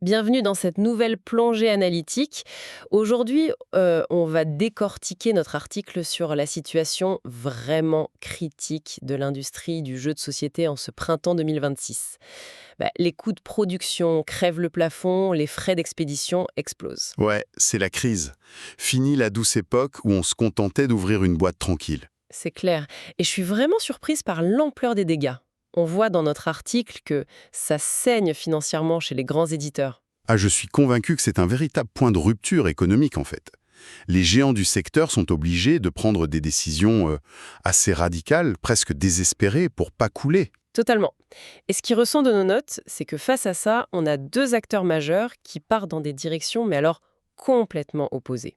Bienvenue dans cette nouvelle plongée analytique. Aujourd'hui, on va décortiquer notre article sur la situation vraiment critique de l'industrie du jeu de société en ce printemps 2026. Les coûts de production crèvent le plafond, les frais d'expédition explosent. Ouais, c'est la crise. Fini la douce époque où on se contentait d'ouvrir une boîte tranquille. C'est clair. Et je suis vraiment surprise par l'ampleur des dégâts. On voit dans notre article que ça saigne financièrement chez les grands éditeurs. Ah, je suis convaincu que c'est un véritable point de rupture économique en fait. Les géants du secteur sont obligés de prendre des décisions assez radicales, presque désespérées, pour pas couler. Totalement. Et ce qui ressent de nos notes, c'est que face à ça, on a deux acteurs majeurs qui partent dans des directions, mais alors complètement opposées.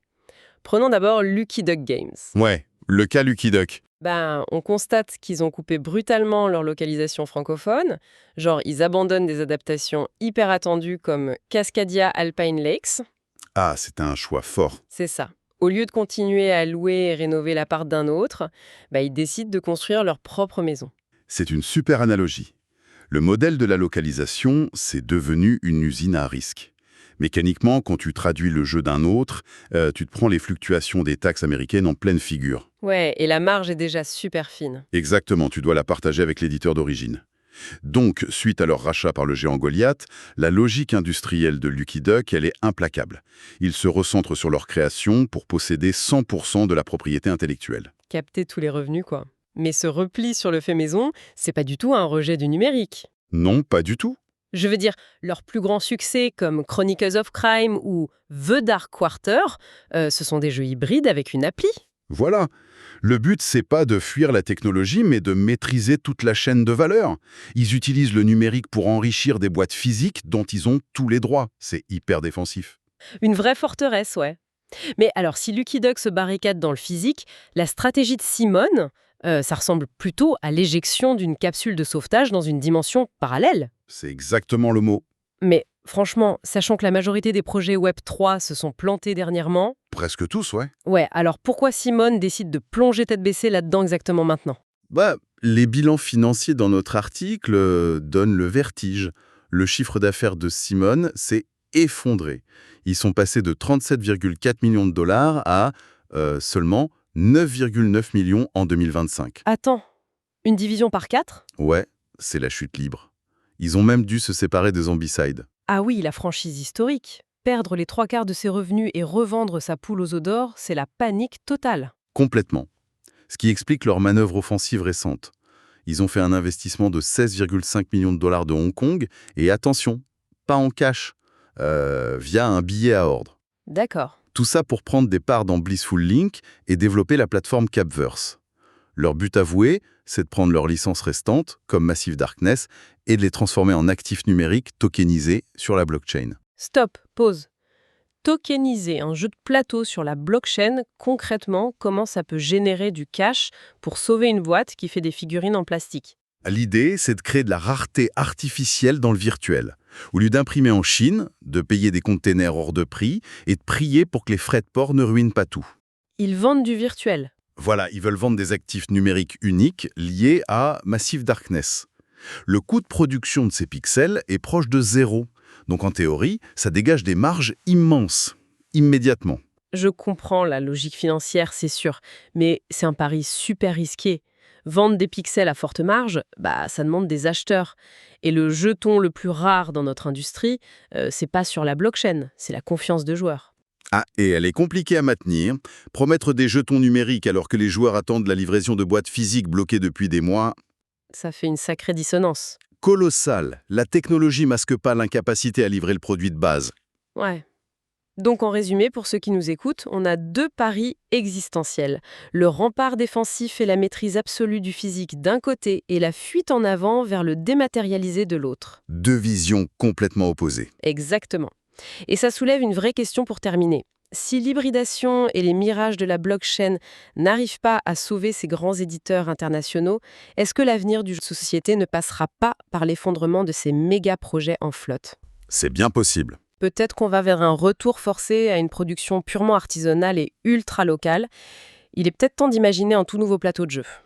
Prenons d'abord Lucky Duck Games. Ouais, le cas Lucky Duck. On constate qu'ils ont coupé brutalement leur localisation francophone. Genre, ils abandonnent des adaptations hyper attendues comme Cascadia Alpine Lakes. Ah, c'est un choix fort. C'est ça. Au lieu de continuer à louer et rénover l'appart d'un autre, ils décident de construire leur propre maison. C'est une super analogie. Le modèle de la localisation, c'est devenu une usine à risque. Mécaniquement, quand tu traduis le jeu d'un autre, tu te prends les fluctuations des taxes américaines en pleine figure. Ouais, et la marge est déjà super fine. Exactement, tu dois la partager avec l'éditeur d'origine. Donc, suite à leur rachat par le géant Goliath, la logique industrielle de Lucky Duck, elle est implacable. Ils se recentrent sur leur création pour posséder 100% de la propriété intellectuelle. Capter tous les revenus, quoi. Mais ce repli sur le fait maison, c'est pas du tout un rejet du numérique. Non, pas du tout. Je veux dire, leurs plus grands succès comme Chronicles of Crime ou The Dark Quarter, ce sont des jeux hybrides avec une appli. Voilà. Le but, c'est pas de fuir la technologie, mais de maîtriser toute la chaîne de valeur. Ils utilisent le numérique pour enrichir des boîtes physiques dont ils ont tous les droits. C'est hyper défensif. Une vraie forteresse, ouais. Mais alors, si Lucky Duck se barricade dans le physique, la stratégie de Simone, ça ressemble plutôt à l'éjection d'une capsule de sauvetage dans une dimension parallèle. C'est exactement le mot. Mais franchement, sachant que la majorité des projets Web3 se sont plantés dernièrement, Presque tous, ouais. ouais, alors pourquoi Simone décide de plonger tête baissée là-dedans exactement maintenant? Les bilans financiers dans notre article donnent le vertige. Le chiffre d'affaires de Simone s'est effondré. Ils sont passés de 37,4 millions de dollars à seulement 9,9 millions en 2025. Attends, une division par 4? Ouais, c'est la chute libre. Ils ont même dû se séparer des Zombicide. Ah oui, la franchise historique. Perdre les trois quarts de ses revenus et revendre sa poule aux œufs d'or, c'est la panique totale. Complètement. Ce qui explique leur manœuvre offensive récente. Ils ont fait un investissement de 16,5 millions de dollars de Hong Kong, et attention, pas en cash, via un billet à ordre. D'accord. Tout ça pour prendre des parts dans Blissful Link et développer la plateforme Capverse. Leur but avoué, c'est de prendre leurs licences restantes, comme Massive Darkness, et de les transformer en actifs numériques tokenisés sur la blockchain. Stop, pause. Tokeniser un jeu de plateau sur la blockchain, concrètement, comment ça peut générer du cash pour sauver une boîte qui fait des figurines en plastique? L'idée, c'est de créer de la rareté artificielle dans le virtuel. Au lieu d'imprimer en Chine, de payer des containers hors de prix et de prier pour que les frais de port ne ruinent pas tout. Ils vendent du virtuel. Voilà, ils veulent vendre des actifs numériques uniques liés à Massive Darkness. Le coût de production de ces pixels est proche de zéro. Donc en théorie, ça dégage des marges immenses, immédiatement. Je comprends la logique financière, c'est sûr, mais c'est un pari super risqué. Vendre des pixels à forte marge, ça demande des acheteurs. Et le jeton le plus rare dans notre industrie, c'est pas sur la blockchain, c'est la confiance de joueurs. Ah, et elle est compliquée à maintenir. Promettre des jetons numériques alors que les joueurs attendent la livraison de boîtes physiques bloquées depuis des mois, Ça fait une sacrée dissonance. colossal. La technologie masque pas l'incapacité à livrer le produit de base. Ouais. Donc en résumé, pour ceux qui nous écoutent, on a deux paris existentiels. Le rempart défensif et la maîtrise absolue du physique d'un côté et la fuite en avant vers le dématérialisé de l'autre. Deux visions complètement opposées. Exactement. Et ça soulève une vraie question pour terminer. Si l'hybridation et les mirages de la blockchain n'arrivent pas à sauver ces grands éditeurs internationaux, est-ce que l'avenir du jeu de société ne passera pas par l'effondrement de ces méga projets en flotte? C'est bien possible. Peut-être qu'on va vers un retour forcé à une production purement artisanale et ultra locale. Il est peut-être temps d'imaginer un tout nouveau plateau de jeu.